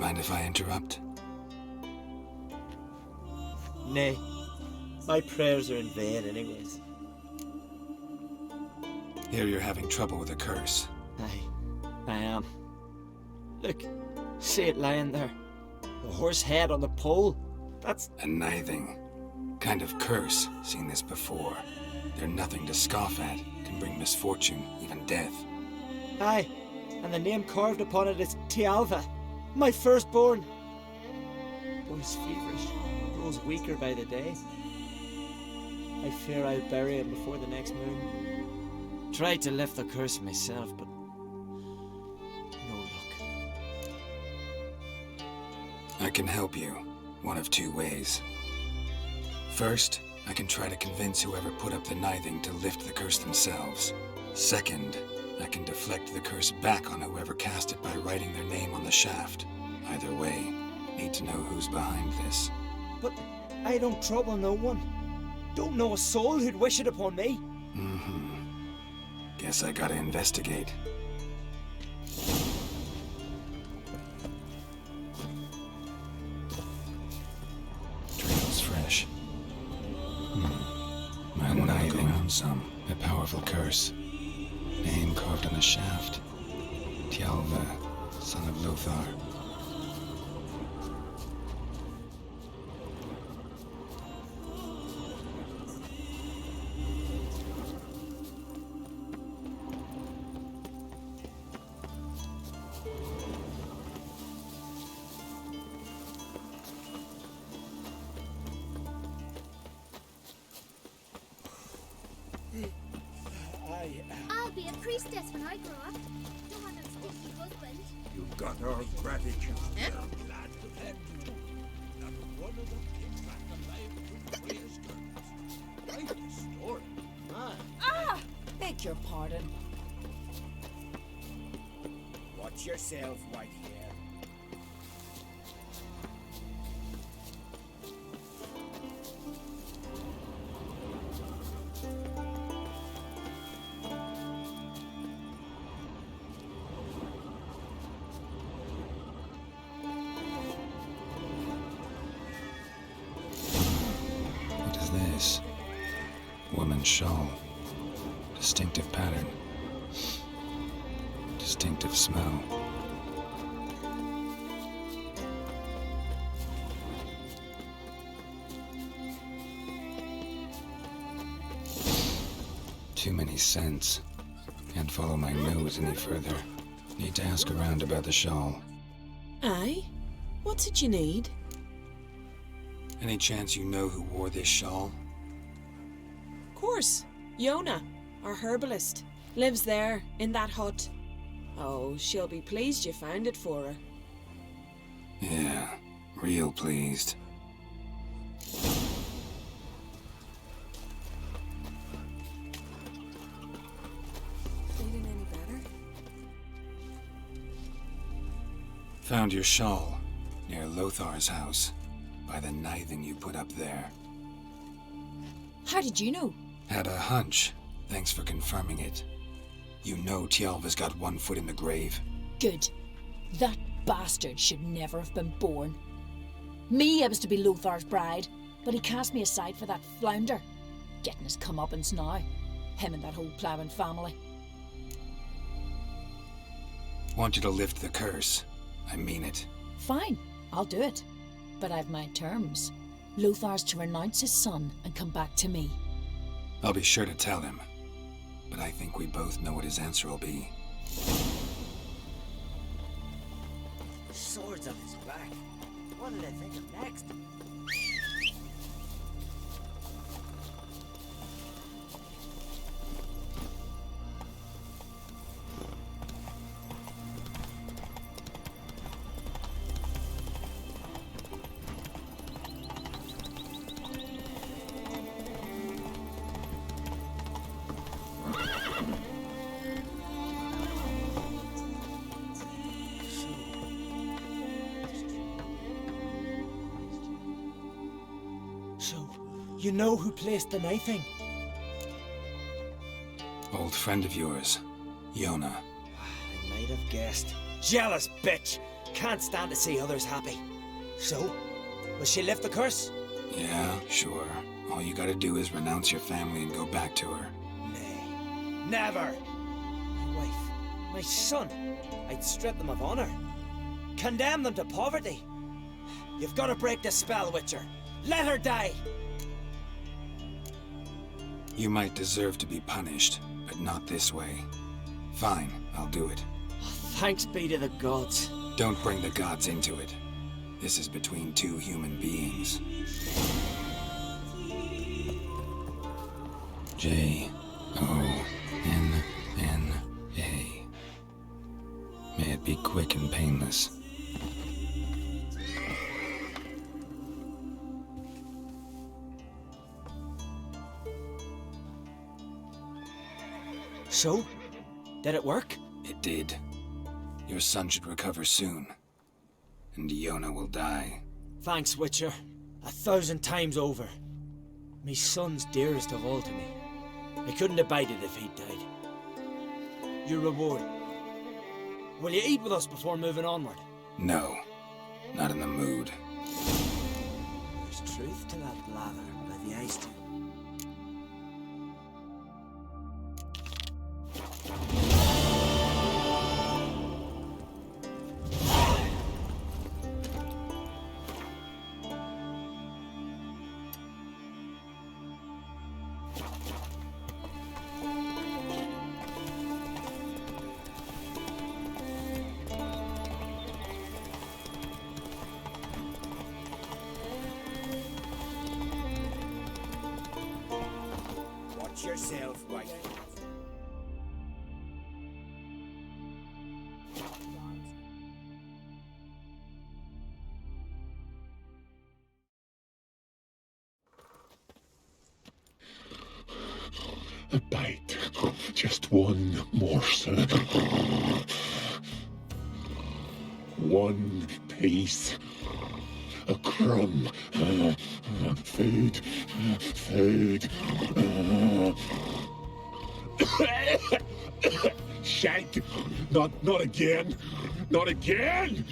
Mind if I interrupt? Nay. My prayers are in vain anyways. Here you're having trouble with a curse. I am. Look, see it lying there. The horse head on the pole. That's... A nithing. Kind of curse. Seen this before. They're nothing to scoff at. Can bring misfortune, even death. Aye, and the name carved upon it is Tialva, my firstborn. Boy's feverish, grows weaker by the day. I fear I'll bury him before the next moon. Tried to lift the curse myself, but no luck. I can help you, one of two ways. First, I can try to convince whoever put up the nithing to lift the curse themselves. Second, I can deflect the curse back on whoever cast it by writing their name on the shaft. Either way, need to know who's behind this. But I don't trouble no one. Don't know a soul who'd wish it upon me. Guess I gotta investigate. Trail's fresh. I'm nithing on some. A powerful curse. Name carved on the shaft. Tialva, son of Lothar. I'll be a priestess when I grow up. Don't want no stinky husband. You've got our gratitude. Eh? We're glad to have you. Not one of them came back alive to raise guns. Quite a story. Ah! Beg your pardon. Watch yourself, right here. What is this? Woman's shawl. Distinctive pattern. Distinctive smell. Too many scents. Can't follow my nose any further. Need to ask around about the shawl. Aye? What's it you need? Any chance you know who wore this shawl? Course. Yona, our herbalist, lives there, in that hut. Oh, she'll be pleased you found it for her. Yeah, real pleased. Feeling any better? Found your shawl near Lothar's house, by the nithing you put up there. How did you know? Had a hunch. Thanks for confirming it. You know Tialva's got one foot in the grave. Good. That bastard should never have been born. Me, I was to be Lothar's bride, but he cast me aside for that flounder. Getting his comeuppance now. Him and that whole ploughing family. Want you to lift the curse. I mean it. Fine, I'll do it. But I've my terms. Lothar's to renounce his son and come back to me. I'll be sure to tell him. But I think we both know what his answer will be. Swords on his back. What did I think of next? So, you know who placed the nithing? Old friend of yours, Yona. I might have guessed. Jealous bitch! can't stand to see others happy. So, will she lift the curse? Yeah, sure. All you gotta do is renounce your family and go back to her. Nay, never! My wife, my son, I'd strip them of honor. Condemn them to poverty. You've got to break the spell, Witcher. Let her die! You might deserve to be punished, but not this way. Fine, I'll do it. Thanks be to the gods. Don't bring the gods into it. This is between two human beings. J-O-N-N-A. May it be quick and painless. So? Did it work? It did. Your son should recover soon. And Iona will die. Thanks, Witcher. 1,000 times over. Me son's dearest of all to me. I couldn't abide it if he'd died. Your reward. Will you eat with us before moving onward? No, not in the mood. There's truth to that blather, but the ice do. Watch yourself, wife. A bite, just one morsel. One piece. A crumb. Food. Food. Shank. Not again. Not again.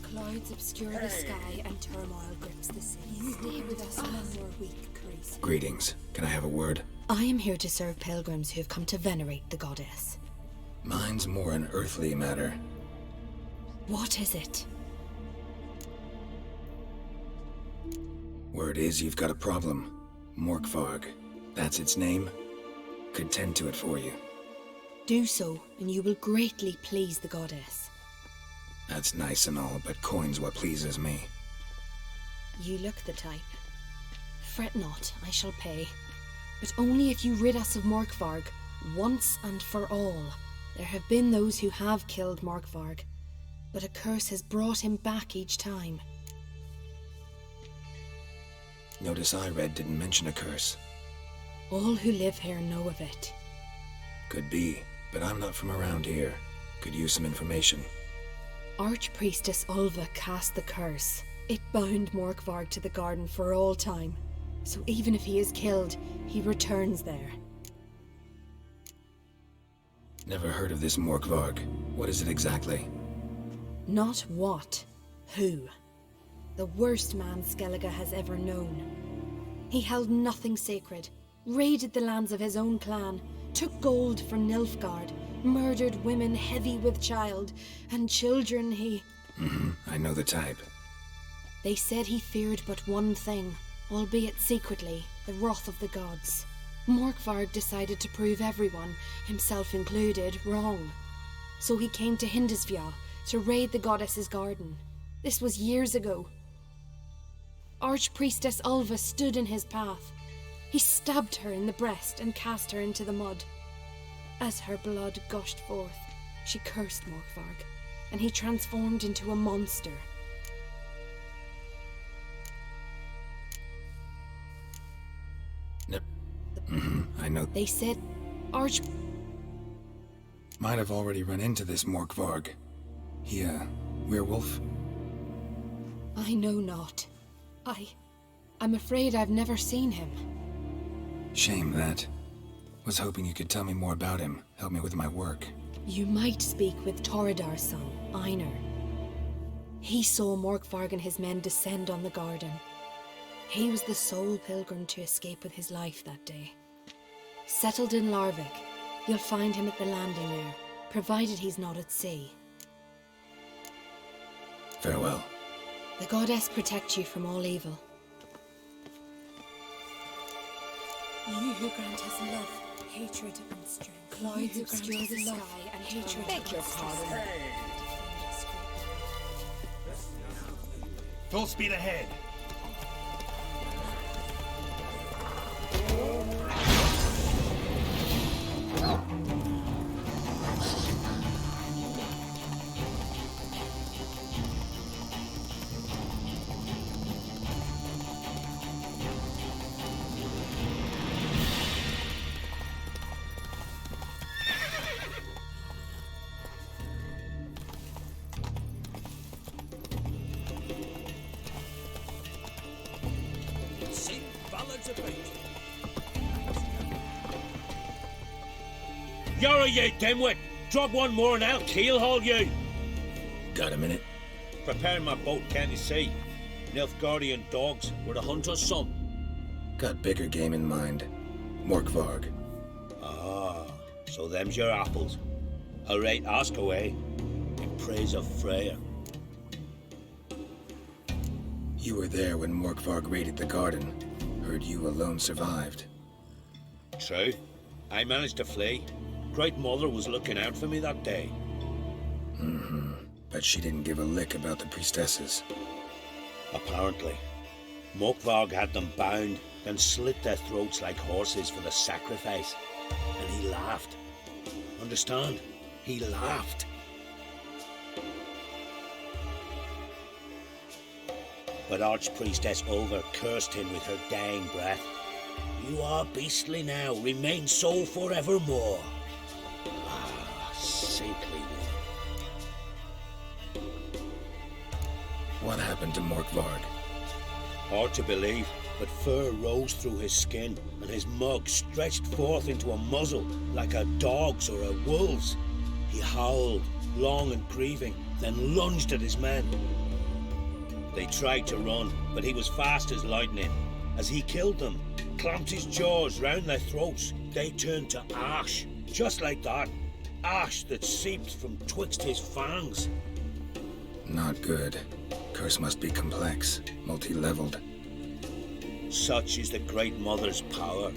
Clouds obscure the sky and turmoil grips the city. Stay with us one more week, Chris. Greetings. Can I have a word? I am here to serve pilgrims who have come to venerate the goddess. Mine's more an earthly matter. What is it? Word is you've got a problem. MORKVARG. That's its name. Could tend to it for you. Do so, and you will greatly please the goddess. That's nice and all, but coin's what pleases me. You look the type. Fret not, I shall pay. But only if you rid us of MORKVARG, once and for all. There have been those who have killed MORKVARG, but a curse has brought him back each time. Notice I read didn't mention a curse. All who live here know of it. Could be, but I'm not from around here. Could use some information. Archpriestess Ulva cast the curse. It bound MORKVARG to the garden for all time. So even if he is killed, he returns there. Never heard of this MORKVARG. What is it exactly? Not what, who. The worst man Skellige has ever known. He held nothing sacred, raided the lands of his own clan, took gold from Nilfgaard, murdered women heavy with child, and children he... I know the type. They said he feared but one thing, albeit secretly, the wrath of the gods. MORKVARG decided to prove everyone, himself included, wrong. So he came to Hindisvia to raid the goddess's garden. This was years ago. Archpriestess Ulva stood in his path. He stabbed her in the breast and cast her into the mud. As her blood gushed forth, she cursed MORKVARG, and he transformed into a monster. I know. They said Might have already run into this MORKVARG. He, werewolf? I know not. I'm afraid I've never seen him. Shame that. Was hoping you could tell me more about him, help me with my work. You might speak with Torridar's son, Einar. He saw MORKVARG and his men descend on the garden. He was the sole pilgrim to escape with his life that day. Settled in Larvik, you'll find him at the landing there, provided he's not at sea. Farewell. The goddess protect you from all evil. You who grant us love, hatred, and strength. Clouds You who obscure grant the us sky love, and hatred, Beg your pardon. Full speed ahead. Sing ballads about. You're you dimwit! Drop one more and I'll keelhaul you! Got a minute? Preparing my boat, can't you see? Nilfgaardian dogs were the hunter's son. Got bigger game in mind. MORKVARG. Ah, so them's your apples. Alright, ask away. In praise of Freya. You were there when MORKVARG raided the garden. Heard you alone survived. True. I managed to flee. Great Mother was looking out for me that day. But she didn't give a lick about the priestesses. Apparently. MORKVARG had them bound, then slit their throats like horses for the sacrifice. And he laughed. Understand? He laughed. But Archpriestess Ulva cursed him with her dying breath. You are beastly now, remain so forevermore. Ah, saintly woman. What happened to MORKVARG? Hard to believe, but fur rose through his skin, and his mug stretched forth into a muzzle like a dog's or a wolf's. He howled, long and grieving, then lunged at his men. They tried to run, but he was fast as lightning. As he killed them, clamped his jaws round their throats, they turned to ash, just like that. Ash that seeped from twixt his fangs. Not good. Curse must be complex, multi-leveled. Such is the Great Mother's power.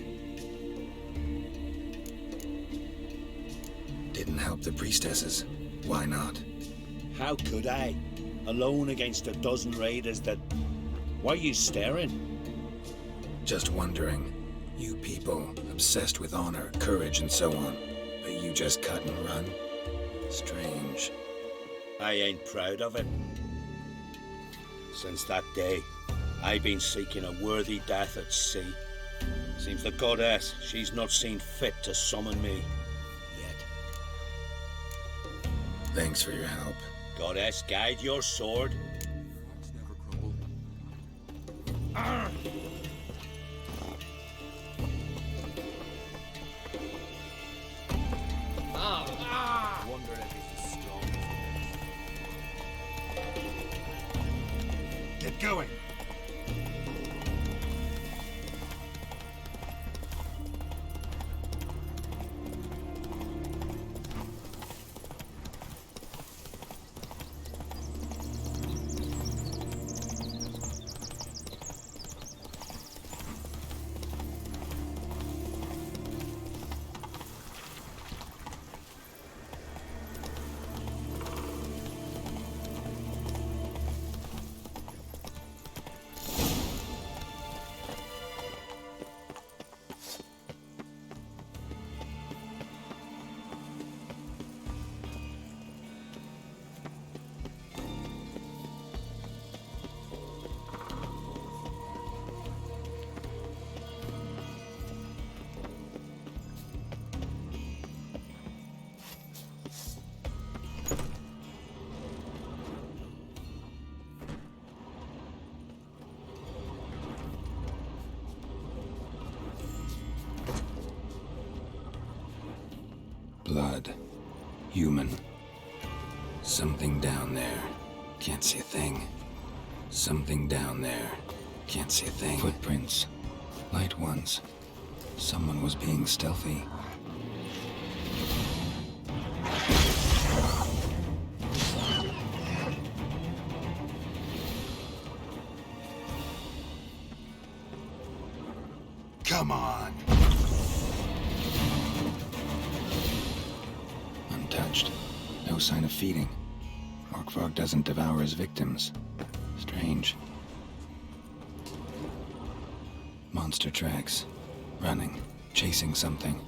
Didn't help the priestesses. Why not? How could I? Alone against a dozen raiders that... Why are you staring? Just wondering. You people, obsessed with honor, courage, and so on. But you just cut and run? Strange. I ain't proud of it. Since that day, I've been seeking a worthy death at sea. Seems the goddess, she's not seen fit to summon me. Yet. Thanks for your help. Goddess, guide your sword. Wonder if he's as strong as Get going. blood. Human. Something down there. Can't see a thing. Something down there. Can't see a thing. Footprints. Light ones. Someone was being stealthy. Come on! Untouched. No sign of feeding. MORKVARG doesn't devour his victims. Strange. Monster tracks. Running. Chasing something.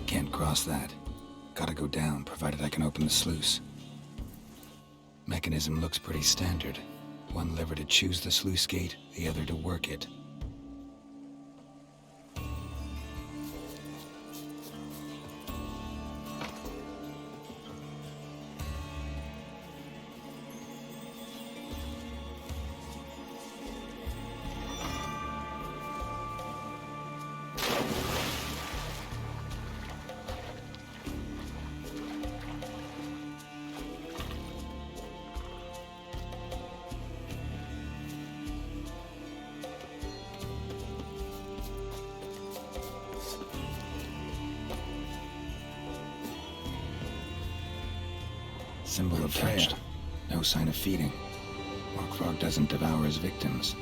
Can't cross that. Gotta go down, provided I can open the sluice. Mechanism looks pretty standard. One lever to choose the sluice gate, the other to work it. Symbol of Freya. No sign of feeding. MORKVARG doesn't devour his victims.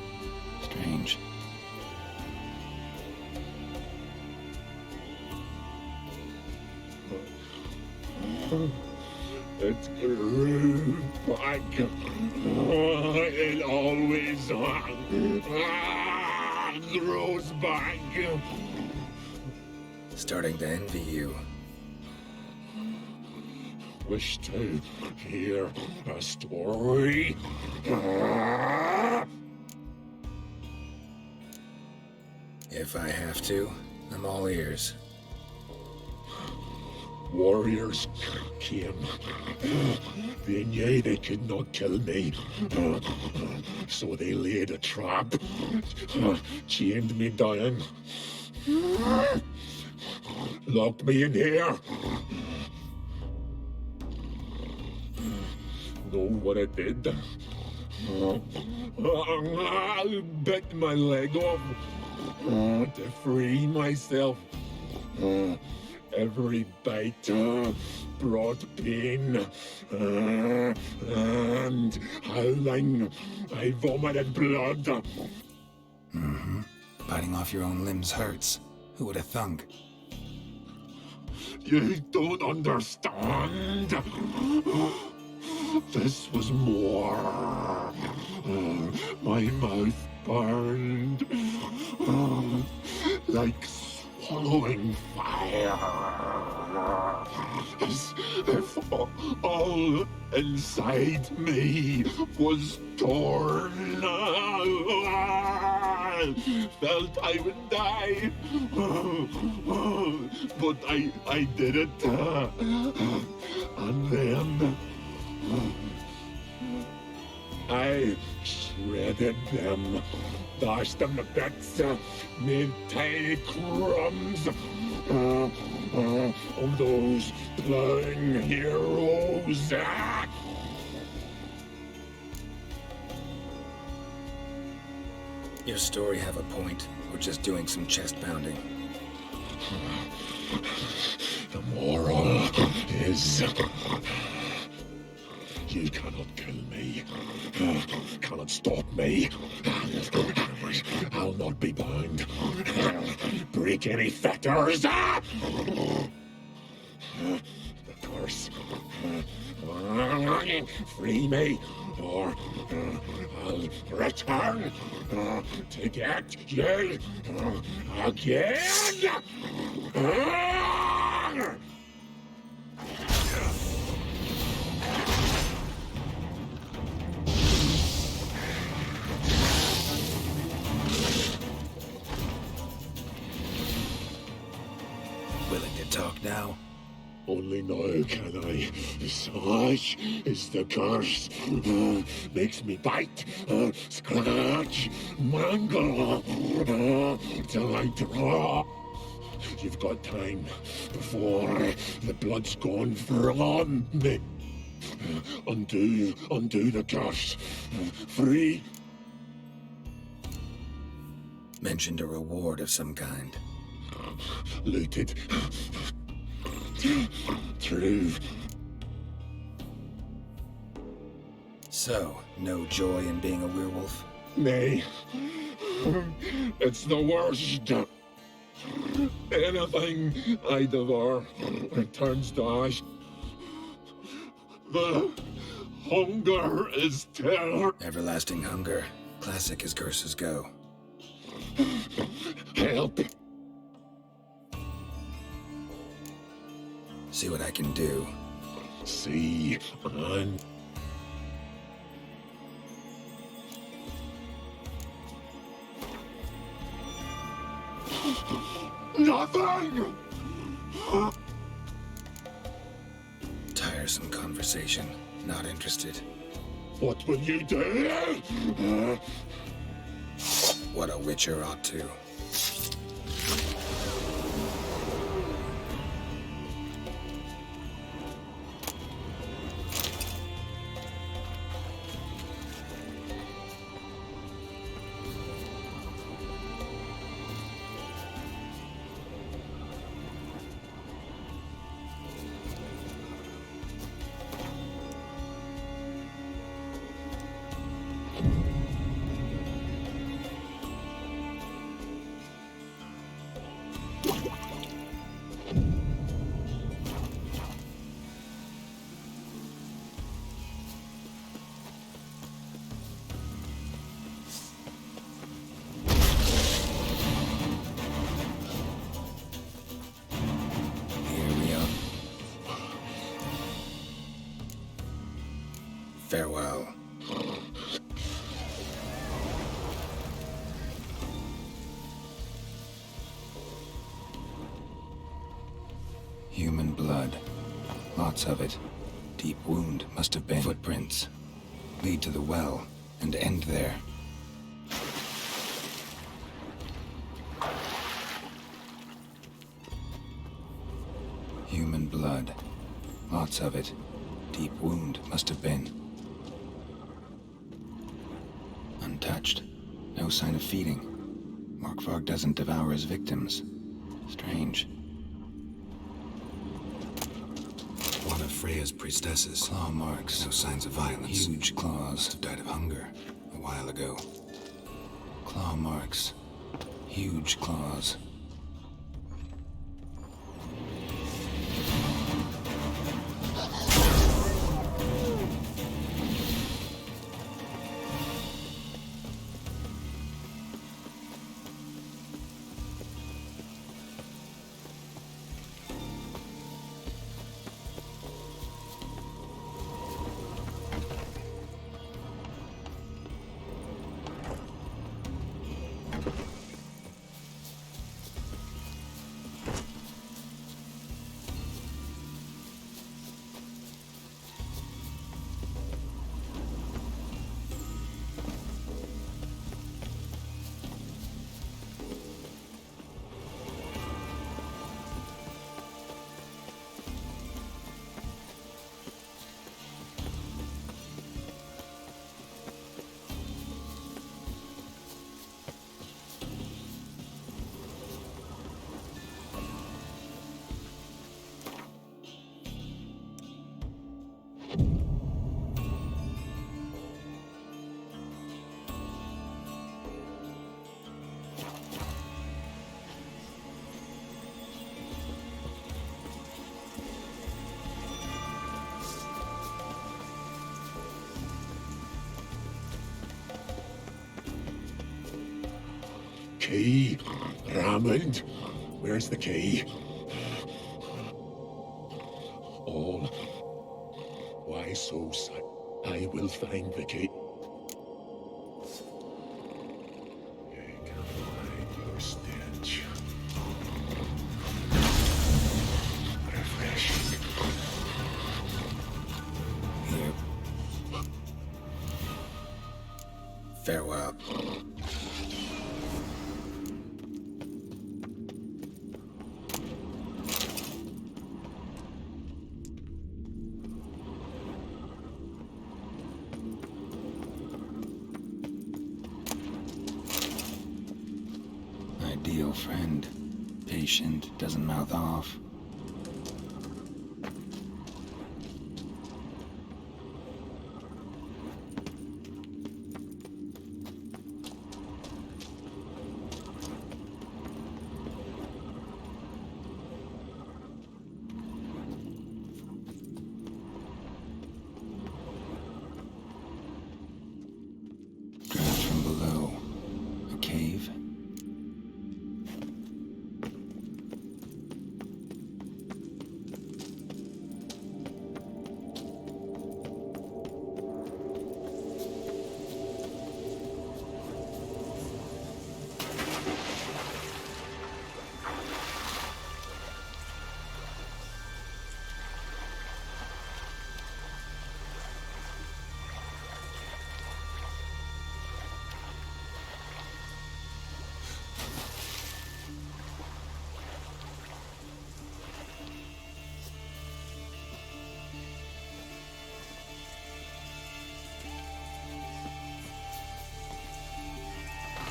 Strange. It grew back. It always grows back. Starting to envy you. Wish to hear a story? If I have to, I'm all ears. Warriors came. They knew they could not kill me. So they laid a trap. Chained me down. Locked me in here. Know what I did? I bit my leg off to free myself. Every bite brought pain and howling. I vomited blood. Mm-hmm. Biting off your own limbs hurts. Who would have thunk? You don't understand. This was more. My mouth burned like swallowing fire. As if all inside me was torn. I felt I would die. But I did it. And then I shredded them, dashed them to bits, made tiny crumbs of those plowing heroes. Your story have a point. We're just doing some chest pounding. The moral is... You cannot kill me. Cannot stop me. I'll not be bound. Break any fetters. The curse. Free me, or I'll return to get you again. Willing to talk now? Only now can I. Such is the curse. Makes me bite, scratch, mangle, till I drop. You've got time before the blood's gone from me. Undo the curse. Free. Mentioned a reward of some kind. Looted. True. So, no joy in being a werewolf? Nay. It's the worst. Anything I devour returns to ash. The hunger is terror. Everlasting hunger. Classic as curses go. Help. See what I can do. See and nothing. Tiresome conversation. Not interested. What will you do? What a witcher ought to. Farewell. Human blood. Lots of it. Deep wound must have been. Footprints. Lead to the well and end there. Human blood. Lots of it. Deep wound must have been. Untouched. No sign of feeding. MORKVARG doesn't devour his victims. Strange. One of Freya's priestesses. Claw marks. No signs of violence. Huge claws. Must have died of hunger a while ago. Claw marks. Huge claws. key. Raymond, where's the key? All. Why so sad? I will find the key. I can find your stench. Refreshing. Here. Farewell. Ideal friend. Patient, doesn't mouth off. Drafts from below. A cave.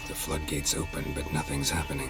The floodgates open, but nothing's happening.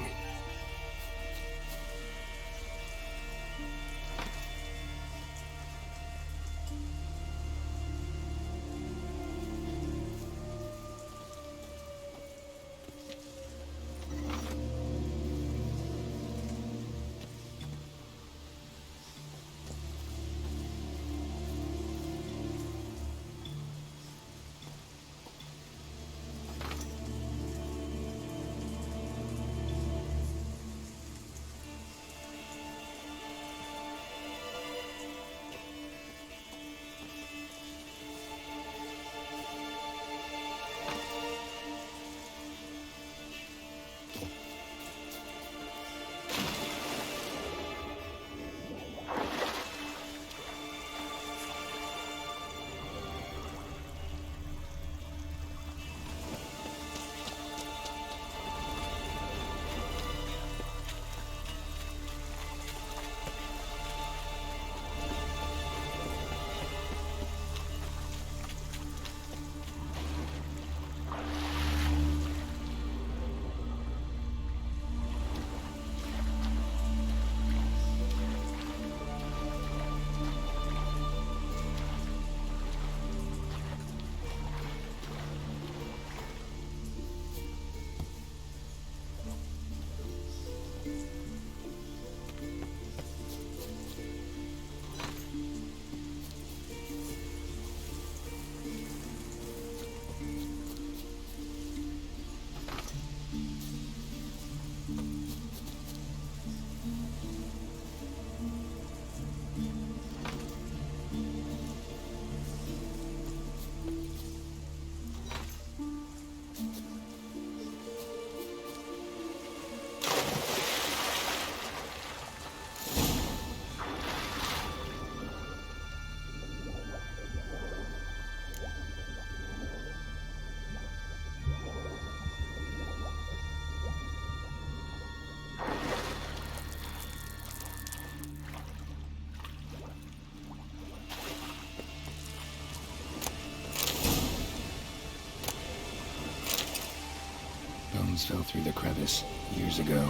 Bones fell through the crevice years ago.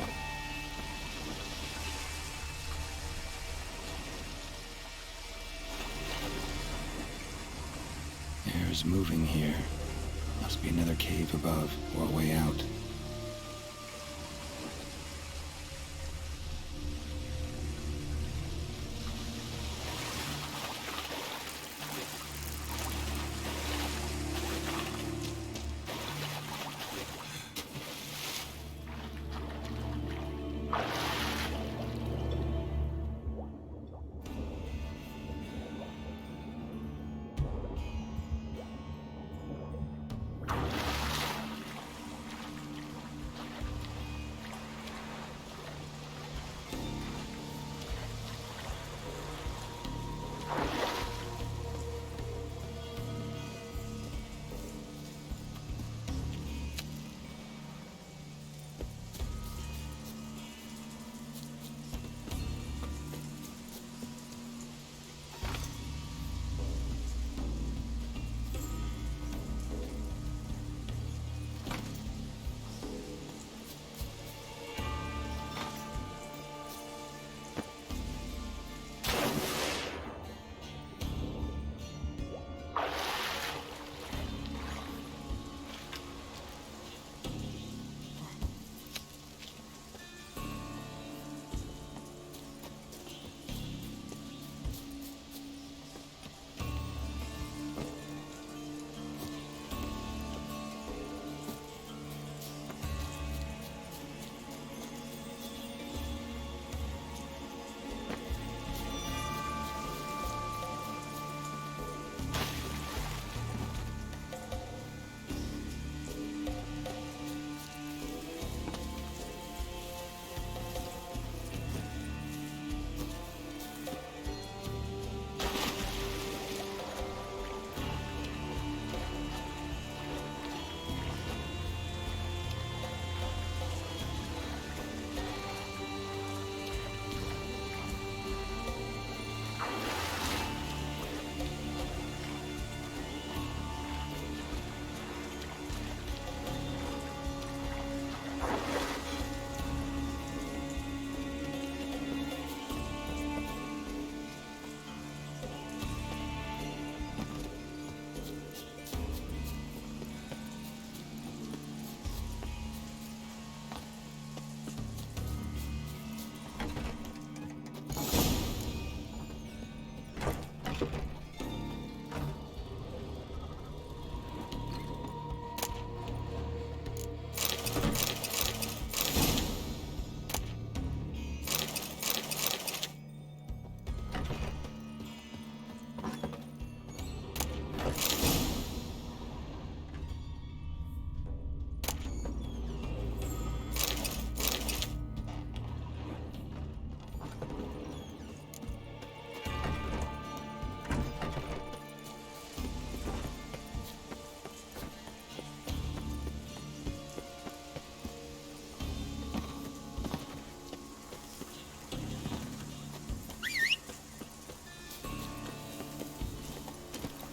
Air's moving here. Must be another cave above or a way out.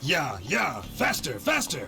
Yeah, faster, faster!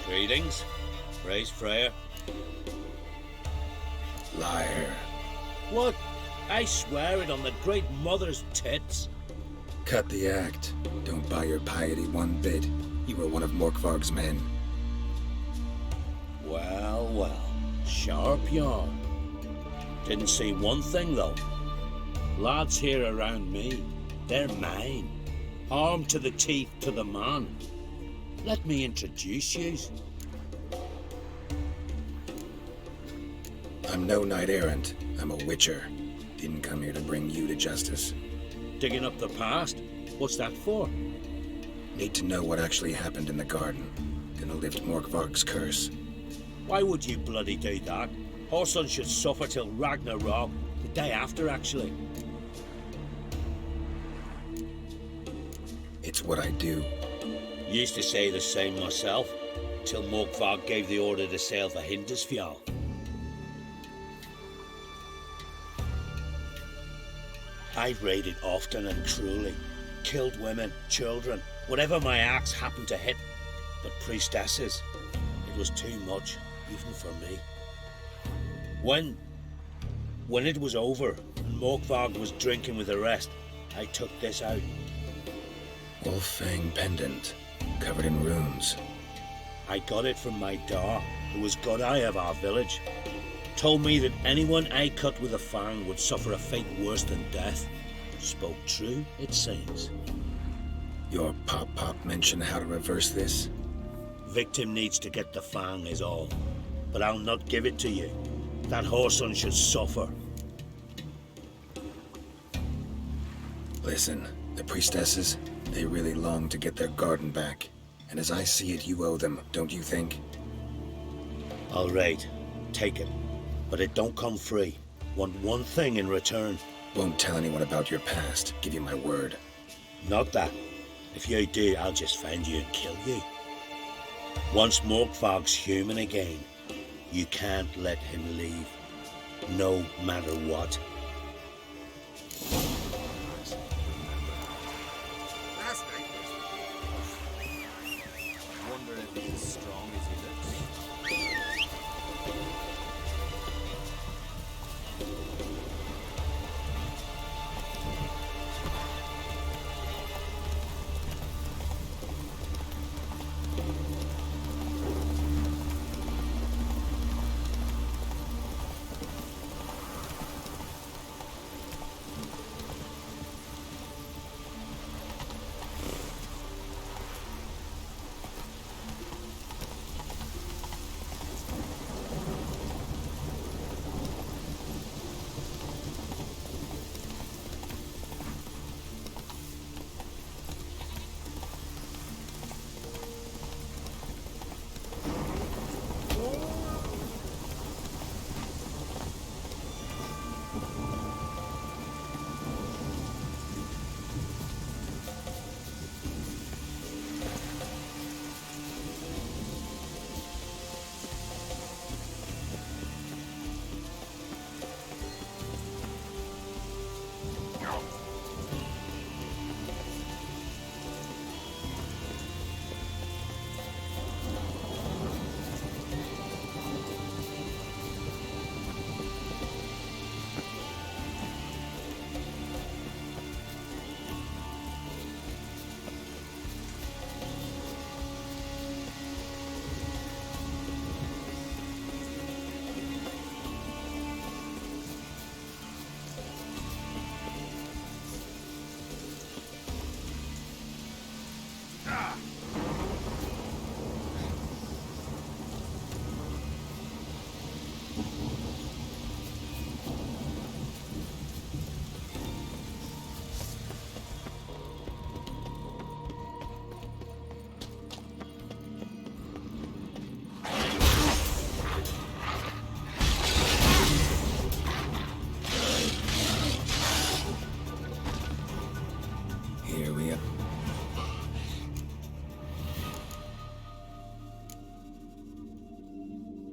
Greetings. Praise Freya. Liar. What? I swear it on the Great Mother's tits. Cut the act. Don't buy your piety one bit. You were one of MORKVARG's men. Well. Sharp yarn. Didn't see one thing, though. Lads here around me, they're mine. Armed to the teeth to the man. Let me introduce yous. I'm no knight-errant. I'm a witcher. Didn't come here to bring you to justice. Digging up the past? What's that for? Need to know what actually happened in the garden. Gonna lift MORKVARG's curse. Why would you bloody do that? Our son should suffer till Ragnarok. The day after, actually. It's what I do. Used to say the same myself, till MORKVARG gave the order to sail for Hindisfjall. I've raided often and cruelly, killed women, children, whatever my axe happened to hit. But priestesses, it was too much, even for me. When it was over and MORKVARG was drinking with the rest, I took this out. Wolf-fang pendant, covered in runes. I got it from my da, who was god eye of our village. Told me that anyone I cut with a fang would suffer a fate worse than death. Spoke true, it seems. Your pop mentioned how to reverse this? Victim needs to get the fang is all. But I'll not give it to you. That whoreson should suffer. Listen, the priestesses, they really long to get their garden back. And as I see it, you owe them, don't you think? All right, take it. But it don't come free. Want one thing in return. Won't tell anyone about your past, give you my word. Not that. If you do, I'll just find you and kill you. Once MORKVARG's human again, you can't let him leave. No matter what. Last night I wonder if he's as strong as he looks.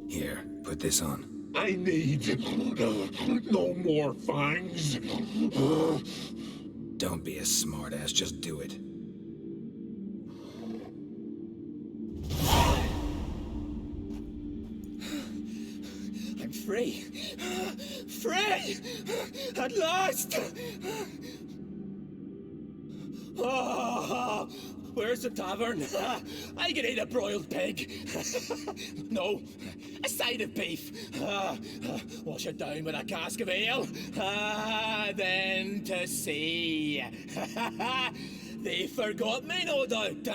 Here, put this on. I need no more fangs. Don't be a smartass, just do it. I'm free. Free! At last! Oh, where's the tavern? I can eat a broiled pig. No, a side of beef. Wash it down with a cask of ale. Then to sea. They forgot me, no doubt.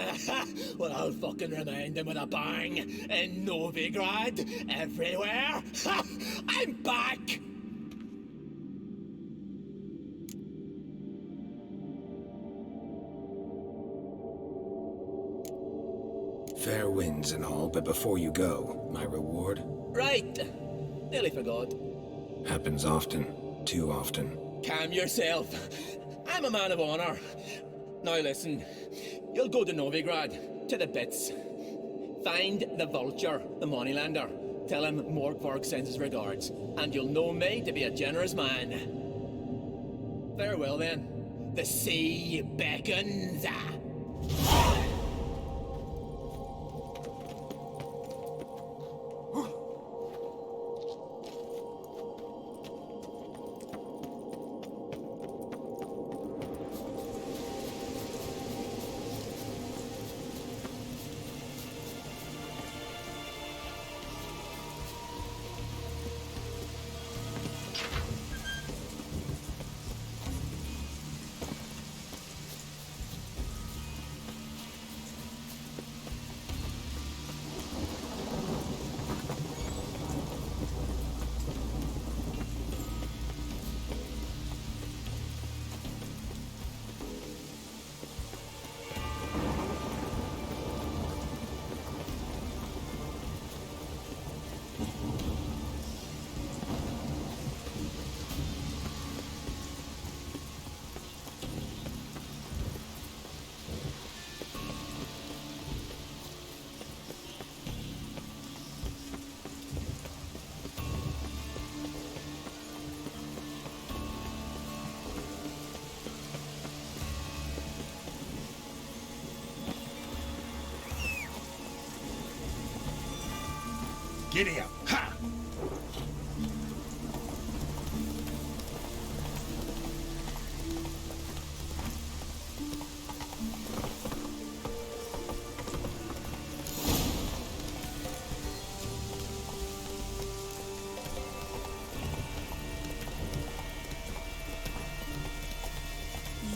Well, I'll fucking remind them with a bang. In Novigrad, everywhere. I'm back! Fair winds and all, but before you go, my reward? Right. Nearly forgot. Happens often. Too often. Calm yourself. I'm a man of honor. Now listen. You'll go to Novigrad, to the bits. Find the vulture, the moneylender. Tell him MORKVARG sends his regards, and you'll know me to be a generous man. Farewell then. The sea beckons. Giddy up. Ha!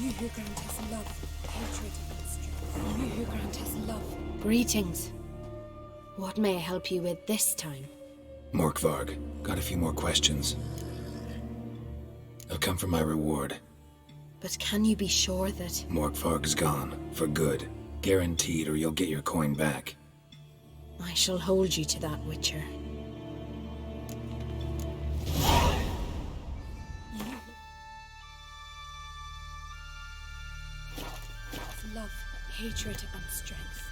You who grant us love, hatred, and strength. You who grant us love. Greetings. What may I help you with this time? MORKVARG, got a few more questions. I'll come for my reward. But can you be sure that... MORKVARG's gone, for good. Guaranteed, or you'll get your coin back. I shall hold you to that, Witcher. Love, hatred, and strength.